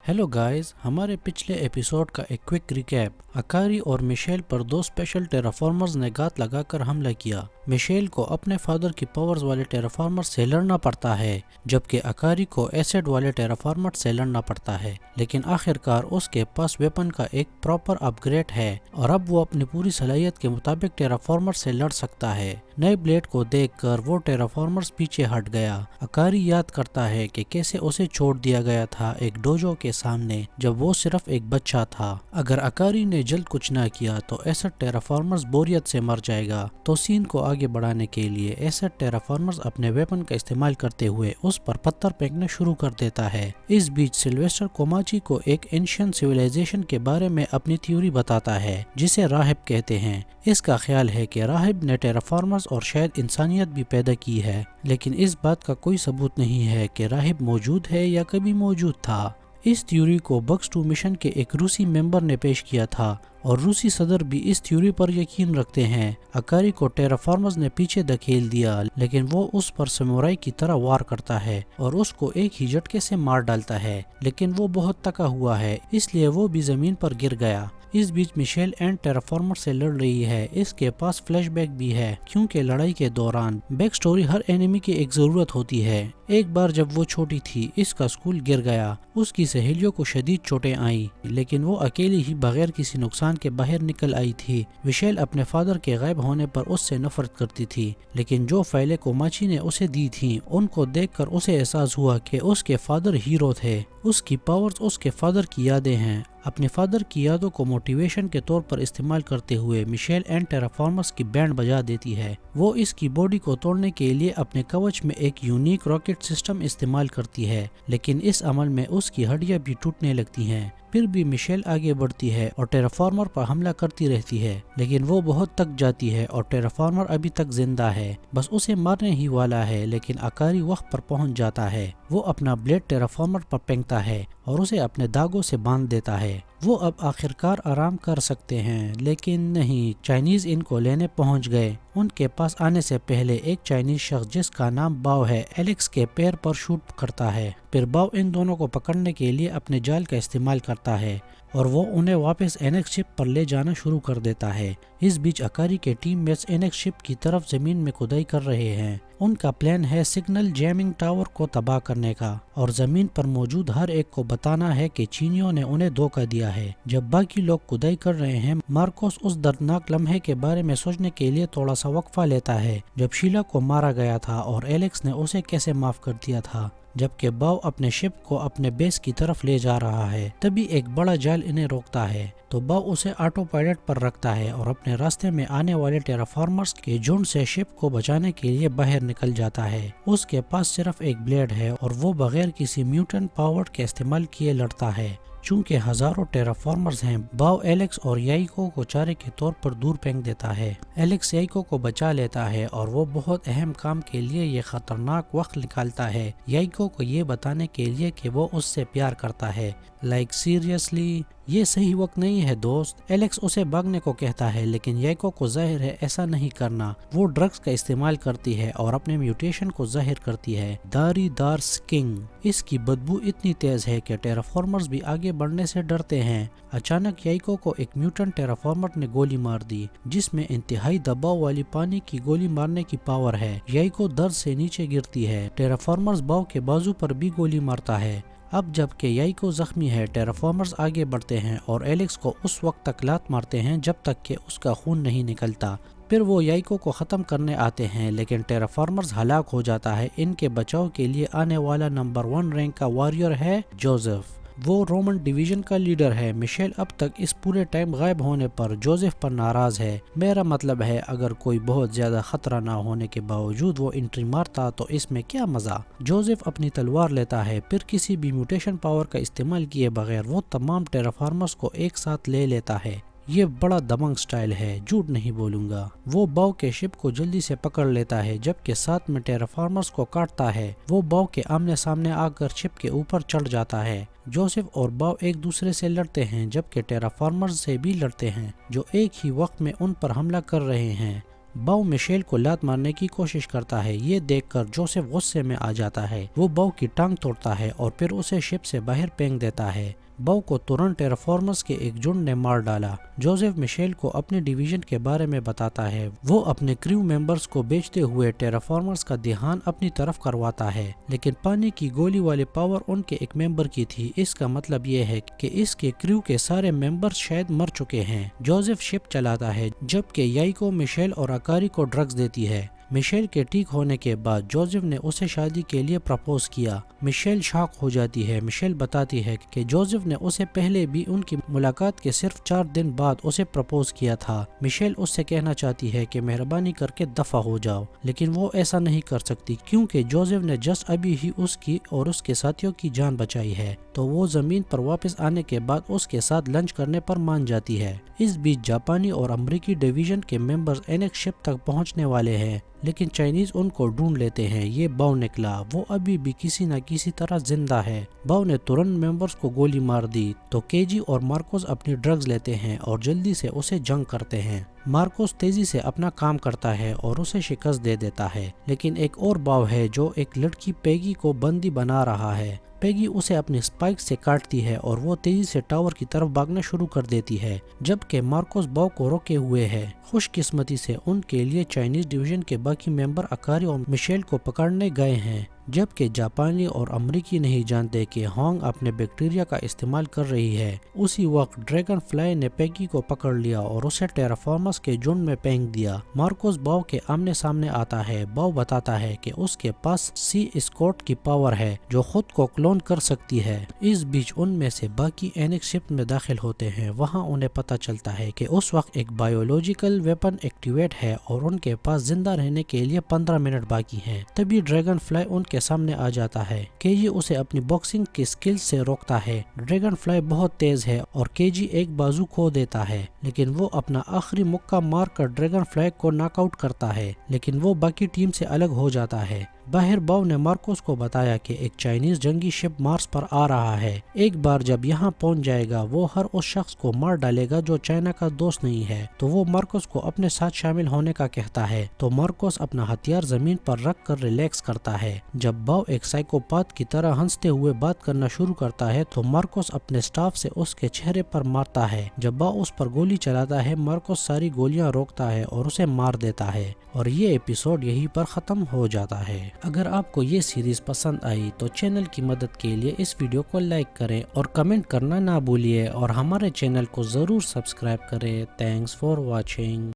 Hello guys, हमारे पिछले episode का एक क्विक रिकैप। अकारी और मिशेल पर दो स्पेशल टेराफॉर्मर्स ने घात लगाकर हमला किया। मिशेल को अपने फादर की पावर्स वाले टेराफॉर्मर से लड़ना पड़ता है, जबकि अकारी को एसिड वाले टेराफॉर्मर से लड़ना पड़ता है। लेकिन आखिरकार उसके पास वेपन का एक प्रॉपर अपग्रेड है और अब वो अपनी पूरी सलाहियत के मुताबिक टेराफॉर्मर से लड़ सकता है। नए ब्लेड को देखकर वो टेराफॉर्मर्स पीछे हट गया। अकारी याद करता है कि कैसे उसे छोड़ दिया गया था एक डोजो के सामने जब वो सिर्फ एक बच्चा था। अगर अकारी ने जल्द कुछ ना किया तो एसिड टेराफॉर्मर्स बोरियत से मर जाएगा। तो सीन को आगे बढ़ाने के लिए एसिड टेराफॉर्मर्स अपने वेपन का इस्तेमाल करते हुए उस पर पत्थर फेंकना शुरू कर देता है। इस बीच सिल्वेस्टर कोमाची को एक एंशिएंट सिविलाइजेशन के बारे में अपनी थ्योरी बताता है, जिसे राहिब कहते हैं। इसका ख्याल है कि राहिब ने टेराफॉर्मर्स और शायद इंसानियत भी पैदा की है, लेकिन इस बात का कोई सबूत नहीं है कि राहिब मौजूद है या कभी मौजूद था। इस थ्योरी को बग्स 2 मिशन के एक रूसी मेंबर ने पेश किया था और रूसी सदर भी इस थ्योरी पर यकीन रखते हैं। अकारी को टेराफॉर्मर्स ने पीछे धकेल दिया, लेकिन वो उस पर समुराई की तरह वार करता है और उसको एक ही झटके से मार डालता है। लेकिन वो बहुत थका हुआ है, इसलिए वो भी जमीन पर गिर गया। इस बीच मिशेल एंड टेराफॉर्मर से लड़ रही है। इसके पास फ्लैशबैक भी है, क्योंकि लड़ाई के दौरान बैक स्टोरी हर एनिमी की एक जरूरत होती है। एक बार जब वो छोटी थी, इसका स्कूल गिर गया। उसकी सहेलियों को शदीद चोटें आई, लेकिन वो अकेली ही बगैर किसी नुकसान के बाहर निकल आई थी। मिशेल अपने फादर के गायब होने पर उससे नफरत करती थी, लेकिन जो फाइलें कोमाची ने उसे दी थी उनको देखकर उसे एहसास हुआ कि उसके फादर हीरो थे। उसकी पावर्स उसके फादर की यादें हैं। अपने फादर की यादों को मोटिवेशन के तौर पर इस्तेमाल करते हुए मिशेल एंड टेराफॉर्मर्स की बैंड बजा देती है। वो इसकी बॉडी को तोड़ने के लिए अपने कवच में एक यूनिक रॉकेट सिस्टम इस्तेमाल करती है, लेकिन इस अमल में उसकी हड्डियां भी टूटने लगती हैं। फिर भी मिशेल आगे बढ़ती है और टेराफॉर्मर पर हमला करती रहती है, लेकिन वो बहुत थक जाती है और टेराफॉर्मर अभी तक जिंदा है, बस उसे मारने ही वाला है। लेकिन अकारी वक्त पर पहुंच जाता है। वो अपना ब्लेड टेराफॉर्मर पर फेंकता है और उसे अपने दागों से बांध देता है। वो अब आखिरकार आराम कर सकते हैं, लेकिन नहीं, चाइनीज इनको लेने पहुंच गए। उनके पास आने से पहले एक चाइनीज शख्स जिसका नाम बाव है, एलेक्स के पैर पर शूट करता है। फिर बाव इन दोनों को पकड़ने के लिए अपने जाल का इस्तेमाल करता है और वो उन्हें वापस एनेक्स शिप पर ले जाना शुरू कर देता है। इस बीच अकारी के टीममेट्स एनेक्स शिप की तरफ जमीन में खुदाई कर रहे हैं। उनका प्लान है सिग्नल जैमिंग टावर को तबाह करने का और जमीन पर मौजूद हर एक को बताना है कि चीनियों ने उन्हें धोखा दिया है। जब बाकी लोग खुदाई कर रहे हैं, मार्कोस उस दर्दनाक लम्हे के बारे में सोचने के लिए थोड़ा सा वक्फा लेता है जब शीला को मारा गया था और एलेक्स ने उसे कैसे माफ कर दिया था। जबकि बाव अपने शिप को अपने बेस की तरफ ले जा रहा है, तभी एक बड़ा जाल इन्हें रोकता है। तो बाव उसे ऑटो पायलट पर रखता है और अपने रास्ते में आने वाले टेराफॉर्मर्स के झुंड से शिप को बचाने के लिए बाहर निकल जाता है। उसके पास सिर्फ एक ब्लेड है और वो बगैर किसी म्यूटेंट पावर के इस्तेमाल किए लड़ता है। चूंकि हजारों टेराफॉर्मर्स हैं, बाव एलेक्स और याइको को चारे के तौर पर दूर फेंक देता है। एलेक्स याइको को बचा लेता है और वो बहुत अहम काम के लिए ये खतरनाक वक्त निकालता है, याइको को ये बताने के लिए कि वो उससे प्यार करता है। लाइक सीरियसली, ये सही वक्त नहीं है दोस्त। एलेक्स उसे भागने को कहता है, लेकिन याइको को जाहिर है ऐसा नहीं करना। वो ड्रग्स का इस्तेमाल करती है और अपने म्यूटेशन को जाहिर करती है, दारीदार स्किंग। इसकी बदबू इतनी तेज है कि टेराफॉर्मर्स भी आगे बढ़ने से डरते हैं। अचानक याइको को एक म्यूटेंट टेराफॉर्मर ने गोली मार दी, जिसमें इंतहाई दबाव वाली पानी की गोली मारने की पावर है। याइको दर्द से नीचे गिरती है। टेराफॉर्मर्स बाव के बाजू पर भी गोली मारता है। अब जबकि याइको जख्मी है, टेराफॉर्मर्स आगे बढ़ते हैं और एलेक्स को उस वक्त तक लात मारते हैं जब तक कि उसका खून नहीं निकलता। फिर वो याइको को ख़त्म करने आते हैं, लेकिन टेराफॉर्मर्स हलाक हो जाता है। इनके बचाव के लिए आने वाला नंबर 1 रैंक का वॉरियर है जोसेफ। वो रोमन डिवीजन का लीडर है। मिशेल अब तक इस पूरे टाइम गायब होने पर जोसेफ पर नाराज है। मेरा मतलब है, अगर कोई बहुत ज्यादा खतरा ना होने के बावजूद वो एंट्री मारता तो इसमें क्या मजा। जोसेफ अपनी तलवार लेता है, फिर किसी भी म्यूटेशन पावर का इस्तेमाल किए बगैर वो तमाम टेराफॉर्मर्स को एक साथ ले लेता है। ये बड़ा दबंग स्टाइल है, झूठ नहीं बोलूंगा। वो बाव के शिप को जल्दी से पकड़ लेता है, जबकि साथ में टेराफॉर्मर्स को काटता है। वो बाव के आमने सामने आकर शिप के ऊपर चढ़ जाता है। जोसेफ और बाव एक दूसरे से लड़ते हैं, जबकि टेराफॉर्मर्स से भी लड़ते हैं जो एक ही वक्त में उन पर हमला कर रहे हैं। باؤ میشیل کو لات مارنے کی کوشش کرتا ہے، یہ دیکھ کر جوزف غصے میں آ جاتا ہے، وہ باؤ کی ٹانگ توڑتا ہے اور پھر اسے شپ سے باہر پھینک دیتا ہے۔ باؤ کو ترنت ٹیرافارمرز کے ایک جھنڈ نے مار ڈالا۔ جوزف میشیل کو اپنے ڈویژن کے بارے میں بتاتا ہے، وہ اپنے کریو ممبرز کو بیچتے ہوئے ٹیرافارمرز کا دھیان اپنی طرف کرواتا ہے، لیکن پانی کی گولی والی پاور ان کے ایک ممبر کی تھی، اس کا مطلب یہ ہے کہ اس کے کریو کے سارے ممبرز شاید مر چکے ہیں۔ جوزف شپ چلاتا ہے جبکہ یائیکو میشیل اور اکاری کو ڈرگز دیتی ہے۔ میشیل کے ٹھیک ہونے کے بعد جوزف نے اسے شادی کے لیے پرپوز کیا۔ میشیل شاک ہو جاتی ہے۔ میشیل بتاتی ہے کہ جوزف نے اسے پہلے بھی ان کی ملاقات کے صرف 4 دن بعد اسے پرپوز کیا تھا۔ میشیل اس سے کہنا چاہتی ہے کہ مہربانی کر کے دفع ہو جاؤ، لیکن وہ ایسا نہیں کر سکتی کیونکہ جوزف نے جسٹ ابھی ہی اس کی اور اس کے ساتھیوں کی جان بچائی ہے، تو وہ زمین پر واپس آنے کے بعد اس کے ساتھ لنچ کرنے پر مان جاتی ہے۔ اس بیچ جاپانی اور امریکی ڈویژن کے ممبرز اینکس شپ تک پہنچنے والے ہیں، لیکن چائنیز ان کو ڈھونڈ لیتے ہیں۔ یہ باؤ نکلا، وہ ابھی بھی کسی نہ کسی طرح زندہ ہے۔ باؤ نے ترنت ممبرز کو گولی مار دی تو کیجی اور مارکوس اپنی ڈرگز لیتے ہیں اور جلدی سے اسے جنگ کرتے ہیں۔ مارکوس تیزی سے اپنا کام کرتا ہے اور اسے شکست دے دیتا ہے، لیکن ایک اور باؤ ہے جو ایک لڑکی پیگی کو بندی بنا رہا ہے۔ پیگی اسے اپنی سپائک سے کاٹتی ہے اور وہ تیزی سے ٹاور کی طرف بھاگنا شروع کر دیتی ہے، جبکہ مارکوس باؤ کو روکے ہوئے ہے۔ خوش قسمتی سے ان کے لیے چائنیز ڈویژن کے باقی ممبر اکاری اور میشیل کو پکڑنے گئے ہیں، جبکہ جاپانی اور امریکی نہیں جانتے کہ ہانگ اپنے بیکٹیریا کا استعمال کر رہی ہے۔ اسی وقت ڈریگن فلائی نے پیگی کو پکڑ لیا اور اسے ٹیرافارمرز کے جھنڈ میں پھینک دیا۔ مارکوس باؤ کے آمنے سامنے آتا ہے۔ باؤ بتاتا ہے کہ اس کے پاس سی اسکورٹ کی پاور ہے جو خود کو کلون کر سکتی ہے۔ اس بیچ ان میں سے باقی اینکس شپ میں داخل ہوتے ہیں، وہاں انہیں پتہ چلتا ہے کہ اس وقت ایک بایولوجیکل ویپن ایکٹیویٹ ہے اور ان کے پاس زندہ رہنے کے لیے 15 منٹ باقی ہیں۔ تبھی ڈریگن فلائی ان کے سامنے آ جاتا ہے۔ کیجی اسے اپنی باکسنگ کی سکل سے روکتا ہے۔ ڈریگن فلائی بہت تیز ہے اور کیجی ایک بازو کھو دیتا ہے، لیکن وہ اپنا آخری مکہ مار کر ڈریگن فلائی کو ناک آؤٹ کرتا ہے، لیکن وہ باقی ٹیم سے الگ ہو جاتا ہے۔ باہر باؤ نے مارکوس کو بتایا کہ ایک چائنیز جنگی شپ مارس پر آ رہا ہے، ایک بار جب یہاں پہنچ جائے گا وہ ہر اس شخص کو مار ڈالے گا جو چائنا کا دوست نہیں ہے، تو وہ مارکوس کو اپنے ساتھ شامل ہونے کا کہتا ہے، تو مارکوس اپنا ہتھیار زمین پر رکھ کر ریلیکس کرتا ہے۔ جب باؤ ایک سائیکوپاتھ کی طرح ہنستے ہوئے بات کرنا شروع کرتا ہے تو مارکوس اپنے سٹاف سے اس کے چہرے پر مارتا ہے۔ جب باؤ اس پر گولی چلاتا ہے، مارکوس ساری گولیاں روکتا ہے اور اسے مار دیتا ہے، اور یہ ایپیسوڈ یہیں پر ختم ہو جاتا ہے۔ اگر آپ کو یہ سیریز پسند آئی تو چینل کی مدد کے لیے اس ویڈیو کو لائک کریں اور کمنٹ کرنا نہ بھولیے، اور ہمارے چینل کو ضرور سبسکرائب کریں۔ Thanks for watching.